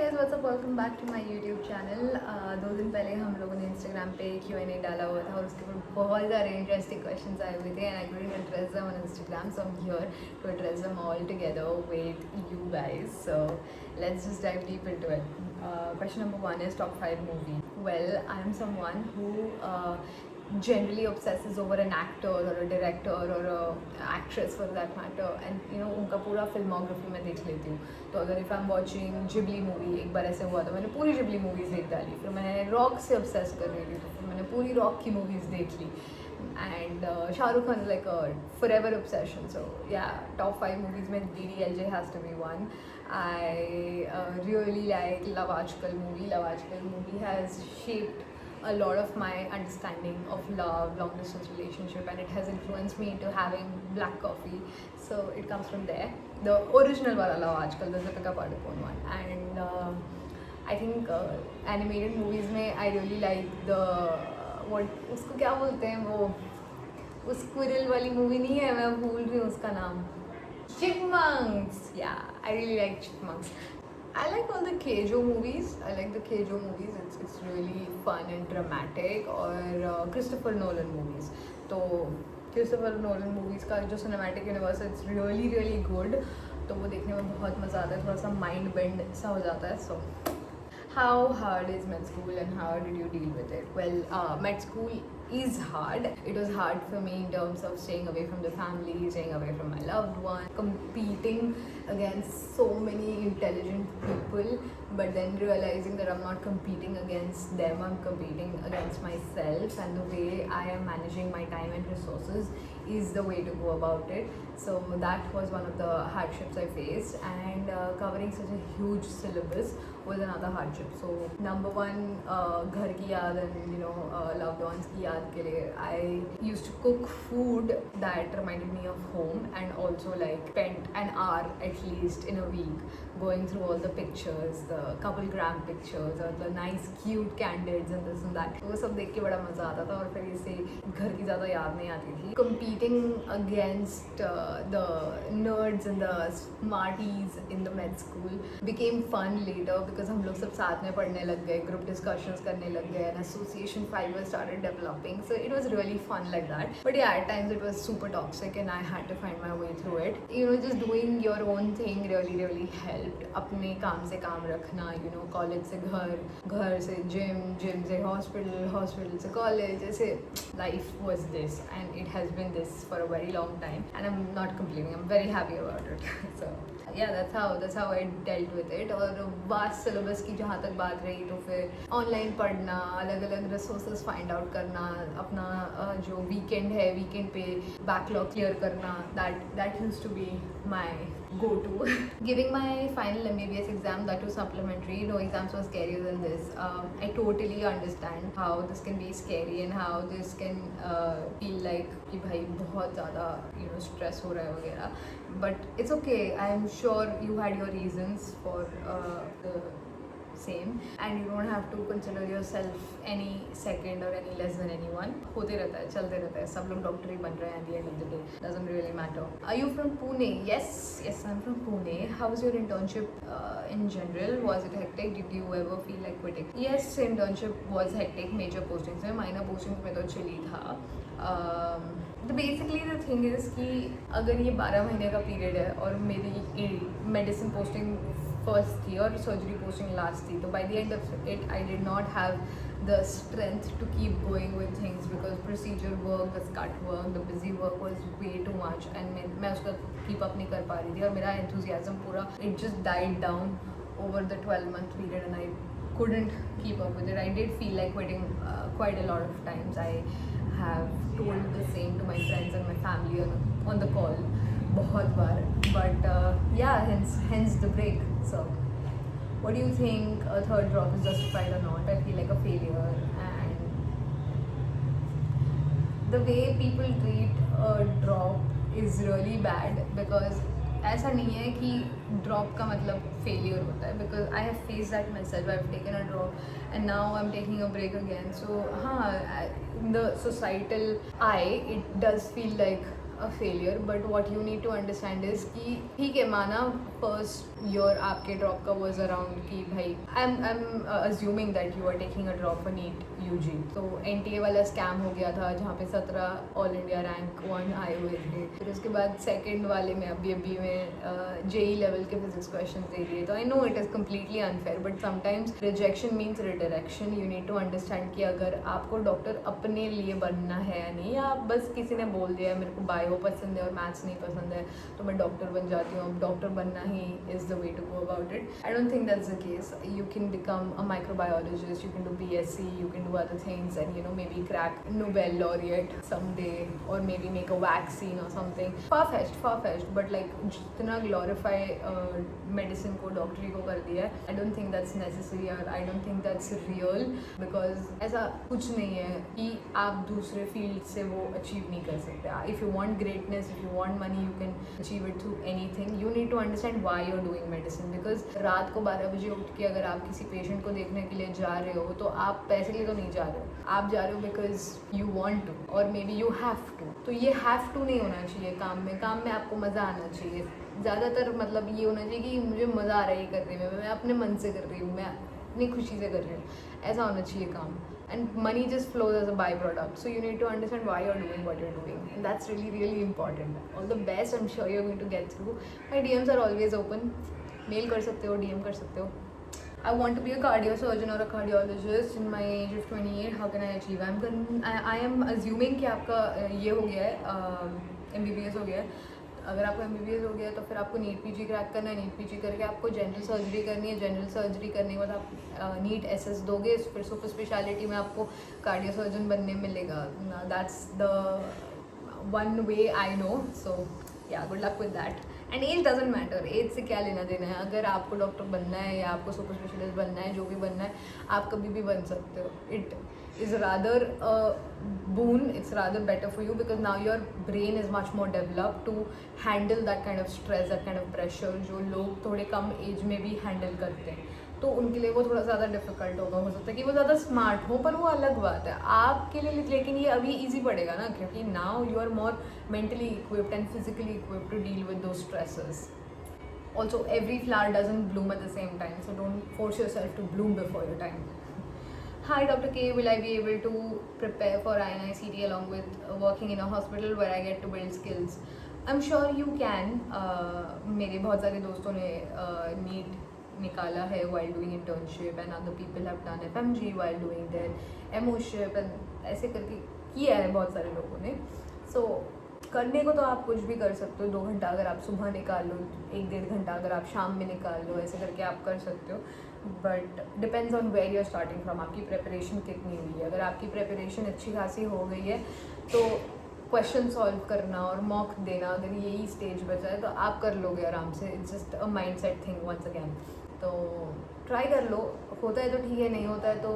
guys, what's up? Welcome back to my YouTube channel. 2 दिन पहले हम लोगों ने Instagram पे Q&A डाला हुआ था और उसके ऊपर बहुत सारे इंटरेस्टिंग क्वेश्चंस आए हुए थे and I couldn't address them on Instagram, so I'm here to address them all together with you guys. So let's just dive deep into it. Question number 1 is top 5 movie. Well, I'm someone who generally obsesses over an actor or a director or a actress for that matter, and you know उनका पूरा filmography मैं देख लेती हूँ. तो अगर if I am watching Ghibli movie, एक बार ऐसे हुआ था मैंने पूरी जिबली मूवीज़ देख डाली. फिर मैंने रॉक से ऑब्सेस कर रही थी तो फिर मैंने पूरी रॉक की मूवीज़ देख ली. And Shahrukh Khan is like a forever obsession. So yeah, top 5 movies में DDLJ has to be one. I really like Love Aajkal movie. Love Aajkal movie has shaped a lot of my understanding of love, long distance relationship, and it has influenced me into having black coffee. So it comes from there. The original wala Love Aajkal, the Deepika Padukone one. And I think animated movies में I really like the उसको क्या बोलते हैं वो squirrel वाली movie नहीं है, मैं भूल रही हूँ उसका नाम. Chipmunks. Yeah, I really like Chipmunks. I like all the Keijo movies. I like the Keijo movies. It's really fun and dramatic. और Christopher Nolan movies. तो Christopher Nolan movies का जो cinematic universe है, it's really good. तो वो देखने में बहुत मज़ा आता है, थोड़ा सा mind bend सा हो जाता है. So how hard is med school and how did you deal with it? Well, med school is hard. It was hard for me in terms of staying away from the family, staying away from my loved one, competing against so many intelligent people, but then realizing that I'm not competing against them, I'm competing against myself, and the way I am managing my time and resources is the way to go about it. So that was one of the hardships I faced, and covering such a huge syllabus was another hardship. So number one, घर की याद and loved ones की याद के लिए I used to cook food that reminded me of home, and also like spent an hour at least in a week going through all the pictures, the couple gram pictures or the nice cute candids and this and that. वो सब देख के बड़ा मज़ा आता था और फिर इससे घर की ज़्यादा याद नहीं आती थी. Competing against the nerds and the smarties in the med school became fun later because हम लोग सब साथ में पढ़ने लग गए, group discussions करने लग गए, and association fiber started developing. So it was really fun like that. But yeah, at times it was super toxic and I had to find my way through it. Just doing your own thing really helped. अपने काम से काम रखना, college से घर, घर से gym से हॉस्पिटल, हॉस्पिटल से कॉलेज, ऐसे life was this, and it has been this for a very long time, and I'm not complaining. I'm very happy about it. So yeah, that's how I dealt with it. और vast syllabus की जहाँ तक बात रही तो फिर online पढ़ना, अलग अलग रिसोर्सेज फाइंड आउट करना, अपना जो वीकेंड है वीकेंड पे बैकलॉग क्लियर करना, that used to be my go-to. Giving my final MBBS exam, that was supplementary. No exams were scarier than this. I totally understand how this can be scary and how this can feel like कि भाई बहुत ज़्यादा stress हो रहा है वगैरह. But it's okay. I'm sure you had your reasons for the same, and you don't have to consider yourself any second or any less than anyone. होते रहता है, चलते रहता है, सब लोग डॉक्टर ही बन रहे हैं at the end of the day. Doesn't really matter. Are you from Pune? Yes, I'm from Pune. How was your internship in general? Was it hectic? Did you ever feel like quitting? Yes, internship was hectic. Major postings में, minor postings में तो chill ही था. तो basically the thing is कि अगर ये 12 महीने का पीरियड है और मेरी मेडिसिन पोस्टिंग फर्स्ट थी और सर्जरी पोस्टिंग लास्ट थी, तो by the end of it I did not have the strength to keep going with things because procedure work, the scut work, the busy work was way too much, and मैं उसका keep up नहीं कर पा रही थी और मेरा enthusiasm पूरा it just died down over the 12-month period, and I couldn't keep up with it. I did feel like quitting quite a lot of times. I have told the same to my friends and my family on the call बहुत बार, but yeah, hence the break. So what do you think, a third drop is justified or not? I feel like a failure, and the way people treat a drop is really bad because ऐसा नहीं है कि drop का मतलब failure होता है, because I have face that myself. I have taken a drop and now I am taking a break again. So हाँ, in the societal I it does feel like a failure, but what you need to understand is कि ठीक है, माना first year आपके drop का was around कि भाई I am assuming that you are taking a drop for NEET UG. तो NTA वाला स्कैम हो गया था जहाँ पे 17 ऑल इंडिया रैंक 1 आए हुए थे। फिर उसके बाद सेकेंड वाले में अभी में जेई लेवल के फिजिक्स क्वेश्चन दे दिए। तो I know it is completely unfair, but sometimes rejection means redirection. You need to understand कि अगर आपको डॉक्टर अपने लिए बनना है या नहीं, या आप बस किसी ने बोल दिया मेरे को बायो पसंद है और मैथ्स नहीं पसंद है तो मैं डॉक्टर बन जाती हूँ, अब डॉक्टर बनना ही is the way to go about it. I don't think that's the case. You can become a microbiologist, you can do BSc, you can do other things and maybe crack Nobel laureate someday, or maybe make a vaccine or something. Far-fetched, but like जितना glorify medicine को डॉक्टरी को कर दिया है, I don't think that's necessary or I don't think that's real, because ऐसा कुछ नहीं है कि आप दूसरे फील्ड से वो अचीव नहीं कर सकते। If you want greatness, if you want money, you can achieve it through anything. You need to understand why you're doing medicine, because रात को 12 बजे उठ के अगर आप किसी पेशेंट को देखने के लिए जा रहे हो तो आप पैसे के लिए तो नहीं जा रहे हो, आप जा रहे हो बिकॉज यू वॉन्ट टू, और maybe you have to. तो ये हैव टू नहीं होना चाहिए काम में आपको मज़ा आना चाहिए। ज़्यादातर मतलब ये होना चाहिए कि मुझे मज़ा आ रहा है ये करने में, मैं अपने मन से कर रही हूँ, मैं अपनी खुशी से कर रही हूँ, ऐसा होना चाहिए काम। And money just flows as a byproduct, so you need to understand why you're doing what you're doing, and that's really important. All the best. I'm sure you're going to get through. My DMs are always open. Mail कर सकते हो, DM कर सकते हो. I want to be a cardio surgeon or a cardiologist in my age of 28. How can I achieve? I am assuming कि आपका ये हो गया है, MBBS हो गया है। अगर आपको MBBS हो गया है तो फिर आपको नीट PG क्रैक करना है। नीट PG करके आपको जनरल सर्जरी करनी है। जनरल सर्जरी करने के बाद आप नीट SS दोगे, फिर सुपर स्पेशलिटी में आपको कार्डियो सर्जन बनने मिलेगा। That's the one way I know. So yeah good luck with that. And age doesn't matter, age से क्या लेना देना है। अगर आपको डॉक्टर बनना है या आपको सुपर स्पेशलिस्ट बनना है, जो भी बनना है, आप कभी भी बन सकते हो। It is rather boon, it's rather better for you because now your brain is much more developed to handle that kind of stress, that kind of pressure जो लोग थोड़े कम एज में भी हैंडल करते हैं। तो उनके लिए वो थोड़ा ज़्यादा डिफिकल्ट होगा, हो सकता है कि वो ज़्यादा स्मार्ट हो, पर वो अलग बात है आपके लिए। लेकिन ये अभी ईजी पड़ेगा ना, क्योंकि now you are more mentally equipped and physically equipped to deal with those stresses. Also, every flower doesn't bloom at the same time, so don't force yourself to bloom before your time. Hi Dr. K, will I be able to prepare for INICT along with working in a hospital where I get to build skills? I'm sure you can. मेरे बहुत सारे दोस्तों ने NEET निकाला है while doing internship, and other people have done FMG while doing their MOship, and ऐसे करके किया है बहुत सारे लोगों ने। So करने को तो आप कुछ भी कर सकते हो। 2 घंटा अगर आप सुबह निकाल लो, 1-1.5 घंटा अगर आप शाम में निकाल लो, ऐसे करके आप कर सकते हो। But depends on where you are starting from, आपकी प्रेपरेशन कितनी हुई है। अगर आपकी प्रेपरेशन अच्छी खासी हो गई है तो क्वेश्चन सॉल्व करना और मॉक देना, अगर यही स्टेज बचा है तो आप कर लोगे आराम से। It's just a mind set thing once again. तो ट्राई कर लो, होता है तो ठीक है, नहीं होता है तो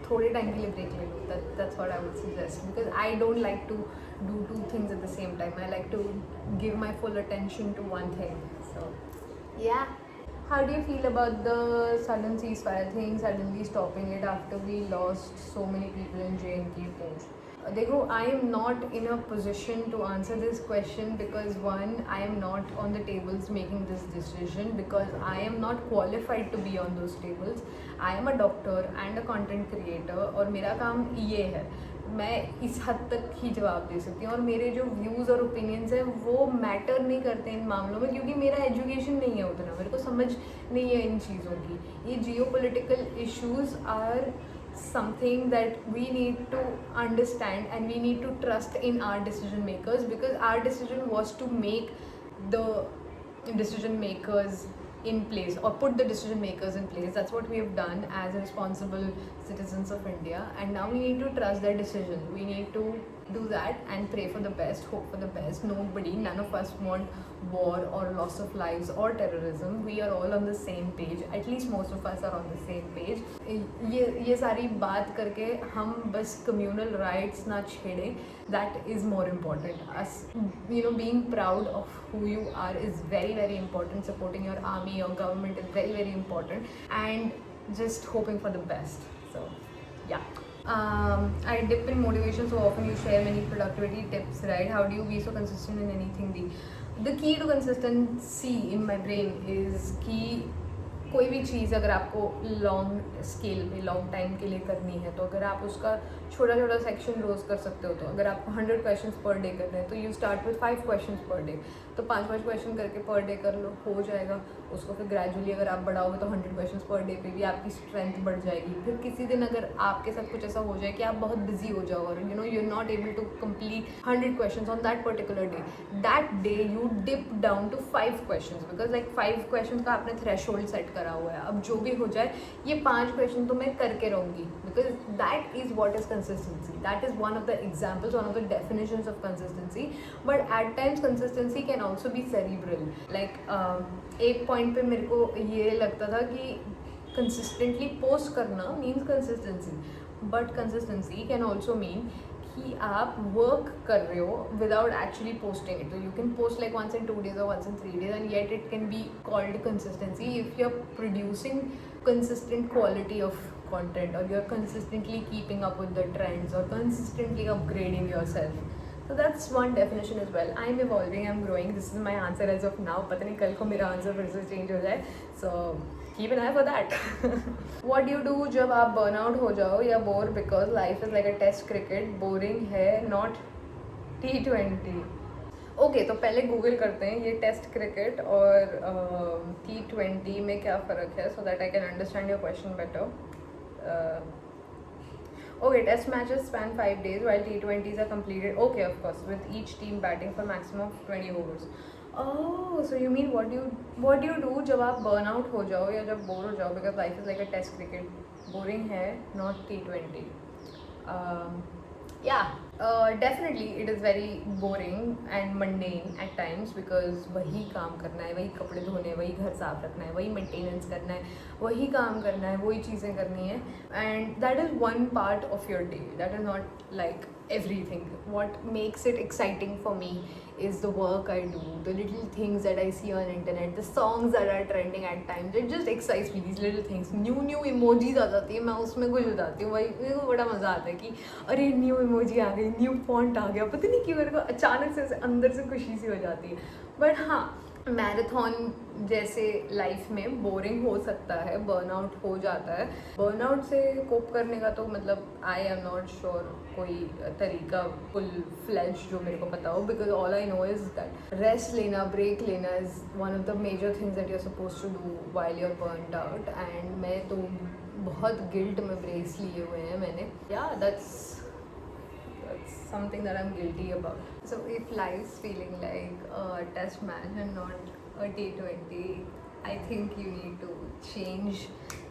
थोड़े टाइम के लिए ब्रेक ले लो। That's what I would suggest, because I don't like to do 2 things at the same time. I like to give my full attention to one thing. So yeah. How do you feel about the sudden ceasefire thing, suddenly stopping it after we lost so many people in J&K post? देखो, I am not in a position to answer this question because one, I am not on the tables making this decision, because I am not qualified to be on those tables. I am a doctor and a content creator, और मेरा काम ये है, मैं इस हद तक ही जवाब दे सकती हूँ। और मेरे जो व्यूज़ और ओपिनियंस हैं वो मैटर नहीं करते इन मामलों में, क्योंकि मेरा एजुकेशन नहीं है उतना, मेरे को समझ नहीं है इन चीज़ों की। ये geopolitical issues are something that we need to understand, and we need to trust in our decision makers, because our decision was to make the decision makers in place, or put the decision makers in place. That's what we have done as responsible citizens of India, and now we need to trust their decision. We need to do that and pray for the best, hope for the best. None of us want war or loss of lives or terrorism. We are all on the same page. At least most of us are on the same page. ये सारी बात करके हम बस communal rights ना छेड़ें. That is more important. Us, being proud of who you are is very important. Supporting your army, your government is very important, and just hoping for the best. So yeah. I dip in motivation so often. You share many productivity tips, right? How do you be so consistent in anything? The key to consistency in my brain is कि कोई भी चीज़ अगर आपको long scale पे long time के लिए करनी है, तो अगर आप उसका छोटा छोटा सेक्शन रोज कर सकते हो, तो अगर आपको 100 क्वेश्चन पर डे करने हैं तो you start with 5 question per day, तो 5 क्वेश्चन करके पर डे कर लो, हो जाएगा। उसको फिर ग्रेजुअली अगर आप बढ़ाओगे तो 100 क्वेश्चन पर डे पे भी आपकी स्ट्रेंथ बढ़ जाएगी। फिर किसी दिन अगर आपके साथ कुछ ऐसा हो जाए कि आप बहुत बिजी हो जाओ और you know you are not able to complete 100 question on that particular day, that day you dip down to 5 question, because like 5 question का आपने थ्रेशोल्ड सेट करा हुआ है। अब जो भी हो जाए ये 5 क्वेश्चन तो मैं करके रहूँगी, because that is what is consistency, that is one of the examples, one of the definitions of consistency. But at times consistency can also be cerebral. Like एक पॉइंट पे मेरे को ये लगता था कि कंसिस्टेंटली पोस्ट करना means consistency, but consistency can also mean कि आप वर्क कर रहे हो विदाउट एक्चुअली पोस्टिंग इट। तो you can post like once in 2 days or once in 3 days and yet it can be called consistency if you're producing consistent quality of content or you're consistently keeping up with the trends or consistently upgrading yourself. So that's one definition as well. I'm evolving, I'm growing. This is my answer as of now. पता नहीं कल को मेरा answer फिर से change हो जाए, so keep an eye for that. What do you do जब आप burnout हो जाओ या bore, because life is like a test cricket, boring है, not T20. ओके तो पहले गूगल करते हैं ये टेस्ट क्रिकेट और T20 में क्या फ़र्क है, so that I can understand your question better. Okay, test matches span 5 days while T20s are completed. Okay, of course, with each team batting for maximum of 20 overs. Oh, so you mean what do you do जब आप burn out हो जाओ या जब bore हो जाओ, because life is like a test cricket. Boring है, not T20. Yeah, definitely it is very boring and mundane at times because वही काम करना है, वही कपड़े धोने हैं, वही घर साफ रखना है, वही मेंटेनेंस करना है, वही काम करना है, वही चीज़ें करनी है, and that is one part of your day. That is not like everything. What makes it exciting for me is the work I do, the little things that I see on internet, the songs that are trending at times. It just excites me, these little things. New emojis आ जाती है, मैं उसमें घुस जाती हूँ, वही मेरे को बड़ा मज़ा आता है कि अरे न्यू इमोजी आ गई, न्यू फॉन्ट आ गया, पता नहीं क्यों मेरे को अचानक से अंदर से खुशी सी हो जाती है. बट हाँ, मैराथन जैसे लाइफ में बोरिंग हो सकता है, बर्नआउट हो जाता है. बर्नआउट से कोप करने का तो मतलब आई एम नॉट श्योर कोई तरीका फुल फ्लेज जो मेरे को पता हो, because all I know is that rest लेना, ब्रेक लेना is one of the major things that you are suppose to do while you are burned out. And मैं तो बहुत गिल्ट में ब्रेक्स लिए हुए हैं मैंने. या that's something that I'm guilty about. So if life's feeling like a test match and not a T20, I think you need to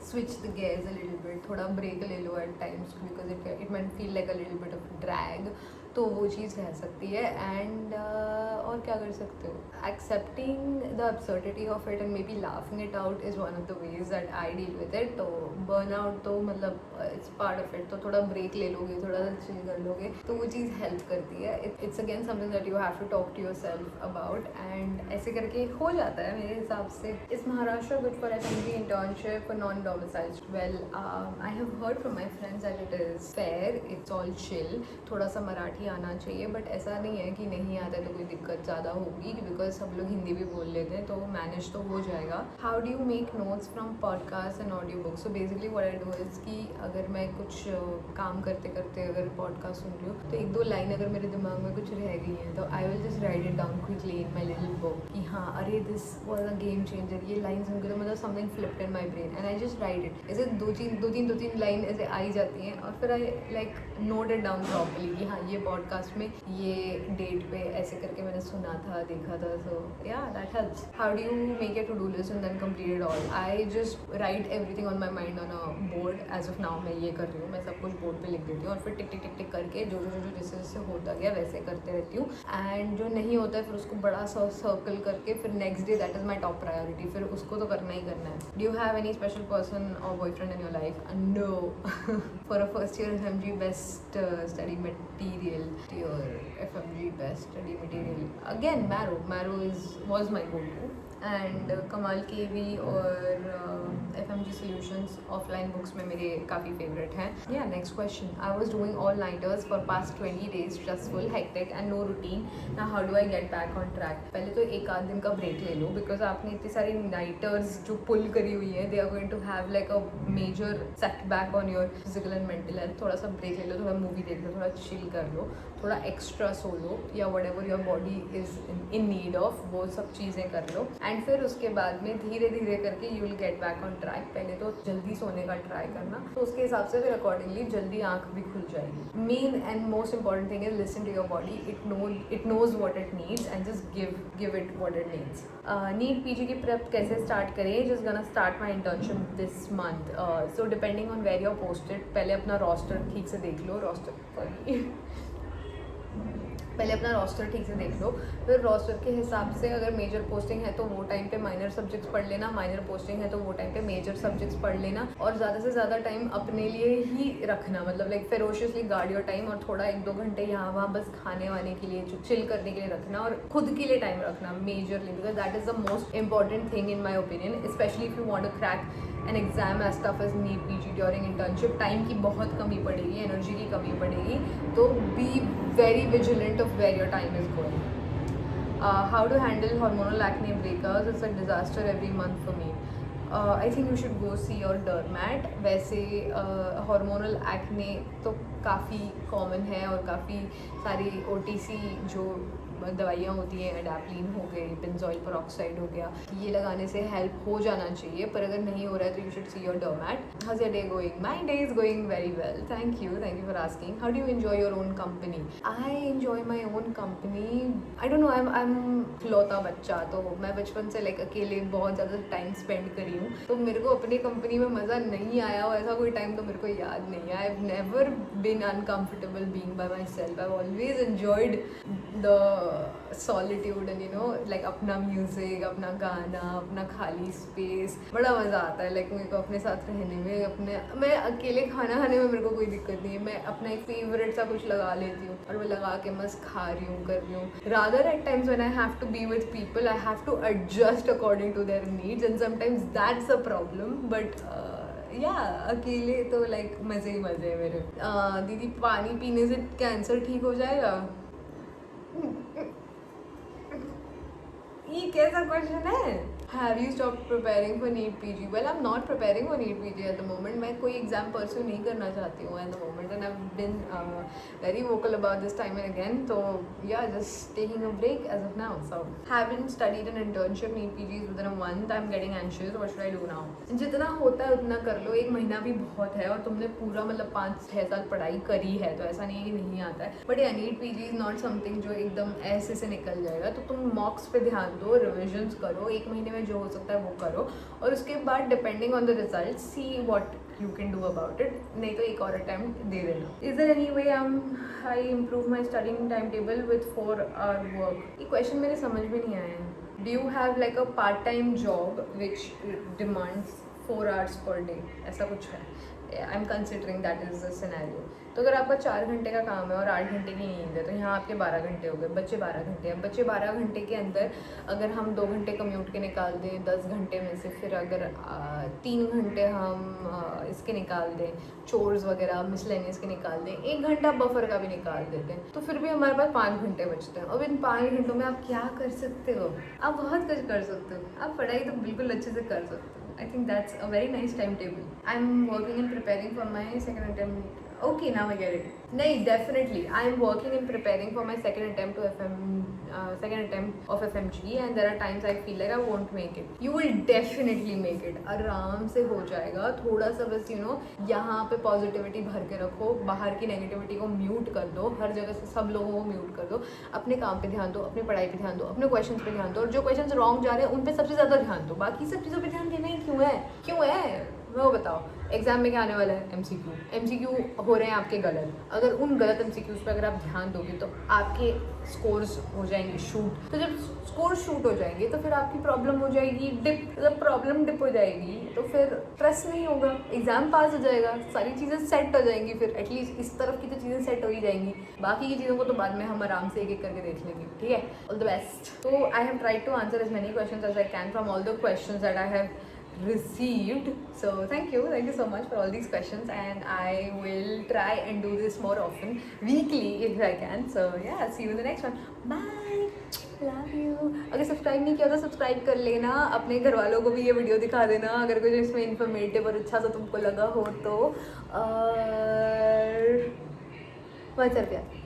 switch the gears a little bit. थोड़ा break ले लो at times because it might feel like a little bit of drag. तो वो चीज़ रह सकती है. And और क्या कर सकते हो, accepting the absurdity of it and may be laughing it out is one of the ways that I deal with it. तो बर्नआउट तो मतलब इट्स पार्ट ऑफ इट. तो थोड़ा ब्रेक ले लोगे, थोड़ा सा चिल कर लोगे तो वो चीज़ हेल्प करती है. It's again something that you have to talk to yourself about. And ऐसे करके हो जाता है मेरे हिसाब से. Is Maharashtra good for FMG internship for non domiciled. Well I have heard from my friends that it is fair, it's all chill. थोड़ा सा मराठी आना चाहिए, बट ऐसा नहीं है कि नहीं आता है तो कोई दिक्कत ज़्यादा होगी, बिकॉज सब लोग हिंदी भी बोल लेते हैं तो मैनेज तो हो जाएगा. How do you make notes from podcast and audio book. So basically what I do is कि अगर मैं कुछ काम करते करते अगर पॉडकास्ट सुन रही हूँ तो एक दो लाइन अगर मेरे दिमाग में कुछ रह गई हैं तो I will just right it down quickly in my little book कि हाँ अरे this was a game changer. ये लाइन सुन के तो मतलब something flipped in my brain and I just right it. ऐसे दो तीन लाइन ऐसे आई जाती हैं और फिर I like note it down properly कि हाँ ये पॉडकास्ट में ये डेट पे ऐसे करके मैंने सुना था, देखा था. So yeah that helps. How do you make your to do list and then complete it all. I just write everything on my mind on a board. As of now मैं ये कर रही हूँ, मैं सब कुछ बोर्ड पे लिख देती हूँ और फिर टिक टिक टिक टिक करके जो जैसे जैसे होता गया वैसे करते रहती हूँ. एंड जो नहीं होता है फिर उसको बड़ा सा सर्कल करके फिर next day that is my top priority. फिर उसको तो करना ही करना है. Do you have any special person और boyfriend in your life. No. For a first year FMG best study material to your FMG best study material. Again, Marrow was my go-to, and कमाल केवी और FMG solutions offline books में मेरे काफ़ी favourite हैं. Yeah next question. I was doing all nighters for past 20 days, stressful, hectic and no routine. Now how do I get back on track? पहले तो एक आध दिन का ब्रेक ले लो, बिकॉज आपने इतनी सारी नाइटर्स जो पुल करी हुई है, they are going to have like a major setback on your physical and mental health. थोड़ा सा ब्रेक ले लो, थोड़ा मूवी देख लो, थोड़ा चिल कर लो, थोड़ा एक्स्ट्रा सो लो, या what ever your body is in need of, वो सब चीज़ें कर लो. एंड फिर उसके बाद में धीरे धीरे करके you will get back on track. पहले तो जल्दी सोने का ट्राई करना, तो उसके हिसाब से फिर अकॉर्डिंगली जल्दी आँख भी खुल जाएगी. Main and most important thing is listen to your body. It knows what it needs and just give it what it needs. NEET PG की प्रेप कैसे स्टार्ट करें? Just gonna start my internship this month. So depending on where you're posted, पहले अपना roster ठीक से देख लो. पहले अपना रोस्टर ठीक से देख लो, फिर रोस्टर के हिसाब से अगर मेजर पोस्टिंग है तो वो टाइम पे माइनर सब्जेक्ट्स पढ़ लेना, माइनर पोस्टिंग है तो वो टाइम पे मेजर सब्जेक्ट्स पढ़ लेना. और ज़्यादा से ज़्यादा टाइम अपने लिए ही रखना, मतलब like ferociously guard your time. और थोड़ा 1-2 घंटे यहाँ वहाँ बस खाने वाने के लिए, चिल करने के लिए रखना, और खुद के लिए टाइम रखना majorly, because that is the most important thing in my opinion, specially if you want to crack an exam as tough as NEET PG during internship. Time की बहुत कमी पड़ेगी, एनर्जी की कमी पड़ेगी, तो be very vigilant of where your time is going. How to handle hormonal acne breakers? It's a disaster every month for me. I think you should go see your डर्मैट. वैसे hormonal acne तो काफ़ी common है, और काफ़ी सारी OTC जो दवाइयाँ होती हैं, एडाप्लिन हो गई, बेंजोइल पेरोक्साइड हो गया, ये लगाने से हेल्प हो जाना चाहिए. पर अगर नहीं हो रहा है तो you should see your dermat. How's your day going? My day is going very well, thank you for asking. How do you enjoy your own company? I enjoy my own company. I don't know, I am इकलौता बच्चा, तो मैं बचपन से like अकेले बहुत ज़्यादा time spend करी हूँ, तो मेरे को अपनी कंपनी में मज़ा नहीं आया, और ऐसा कोई टाइम तो मेरे को याद नहीं है. I have never been uncomfortable being by myself. I have always enjoyed the solitude and like अपना म्यूजिक, अपना गाना, अपना खाली स्पेस, बड़ा मज़ा आता है. लाइक मेरे को अपने साथ रहने में, मैं अकेले खाना खाने में मेरे को कोई दिक्कत नहीं है. मैं अपना एक फेवरेट सा कुछ लगा लेती हूँ, और वो लगा के मस्त खा रही हूँ, कर रही हूँ. Rather at times when I have to be with people, I have to adjust according to their needs, and sometimes that's a problem. But yeah अकेले तो लाइक मज़े ही मज़े है मेरे. दीदी, पानी पीने से कैंसर ठीक हो जाएगा? ये कैसा क्वेश्चन है? Have you stop preparing for NEET PG? Well, I am not preparing for NEET PG at the moment. मैं कोई एग्जाम परस्यू नहीं करना चाहती हूँ at the moment, and I have been very vocal about this time and again. तो yeah, just taking a break as of now. So haven't studied an internship. NEET PG is within a month. I am getting anxious. What should I do now? जितना होता है उतना कर लो. 1 महीना भी बहुत है, और तुमने पूरा मतलब 5-6 साल पढ़ाई करी है, तो ऐसा नहीं है कि नहीं आता है. But yeah, NEET PG is not something जो एकदम ऐसे से निकल जाएगा. तो तुम मॉक्स पे ध्यान दो, रिविजन्स करो, 1 महीने में जो हो सकता है वो करो, और उसके बाद depending on the result see what you can do about it. नहीं तो एक और अटैम्प्ट दे देना. Is there any way I improve my studying time table with 4-hour work? ये क्वेश्चन मेरे समझ में नहीं आया है. Do you have like a part time job which demands 4 hours पर डे? ऐसा कुछ है? I am considering that is the scenario. तो अगर आपका 4 घंटे का काम है और 8 घंटे की नींद है, तो यहाँ आपके 12 घंटे हो गए. बच्चे 12 घंटे हैं. बच्चे 12 घंटे के अंदर अगर हम 2 घंटे कम्यूट के निकाल दें 10 घंटे में से, फिर अगर 3 घंटे हम इसके निकाल दें, चोर्स वगैरह मिसलेनियस के निकाल दें, 1 घंटा बफर का भी निकाल देते हैं, तो फिर भी हमारे पास 5 घंटे बचते हैं. अब इन 5 घंटों में आप क्या कर सकते हो? आप बहुत कुछ कर सकते हो. आप पढ़ाई तो बिल्कुल अच्छे से कर सकते हो. I think that's a very nice timetable. I'm working and preparing for my second attempt. Okay, now I get it. No, definitely. I am working and preparing for my second attempt of FMG, and there are times I feel like I won't make it. You will definitely make it. आराम से हो जाएगा. थोड़ा सा बस यहाँ पे positivity भर के रखो, बाहर की नेगेटिविटी को म्यूट कर दो, हर जगह से सब लोगों को म्यूट कर दो. अपने काम पे ध्यान दो, अपनी पढ़ाई पे ध्यान दो, अपने क्वेश्चंस पे ध्यान दो, और जो क्वेश्चंस रॉन्ग जा रहे हैं उन पे सबसे ज़्यादा ध्यान दो. बाकी सब चीज़ों पे ध्यान देना ही क्यों है? मैं वो बताओ एग्जाम में क्या आने वाला है, एमसीक्यू हो रहे हैं आपके गलत, अगर उन गलत एमसीक्यूज पे अगर आप ध्यान दोगे तो आपके स्कोर्स हो जाएंगे शूट, तो जब स्कोर शूट हो जाएंगे तो फिर आपकी प्रॉब्लम हो जाएगी डिप, जब प्रॉब्लम डिप हो जाएगी तो फिर स्ट्रेस नहीं होगा, एग्जाम पास हो जाएगा, सारी चीज़ें सेट हो जाएंगी, फिर एटलीस्ट इस तरफ की तो चीज़ें सेट हो ही जाएंगी, बाकी की चीज़ों को तो बाद में हम आराम से एक एक करके देख लेंगे, ठीक है। All the best. तो I have tried to answer as many questions as I can from all the questions that I have received, so thank you so much for all these questions, and I will try and do this more often, weekly if I can. So yeah, see you in the next one. Bye, love you. अगर subscribe नहीं किया तो subscribe कर लेना, अपने घर वालों को भी ये वीडियो दिखा देना अगर कुछ इसमें इन्फॉर्मेटिव और अच्छा सा तुमको लगा हो तो, और बहुत सारा प्यार।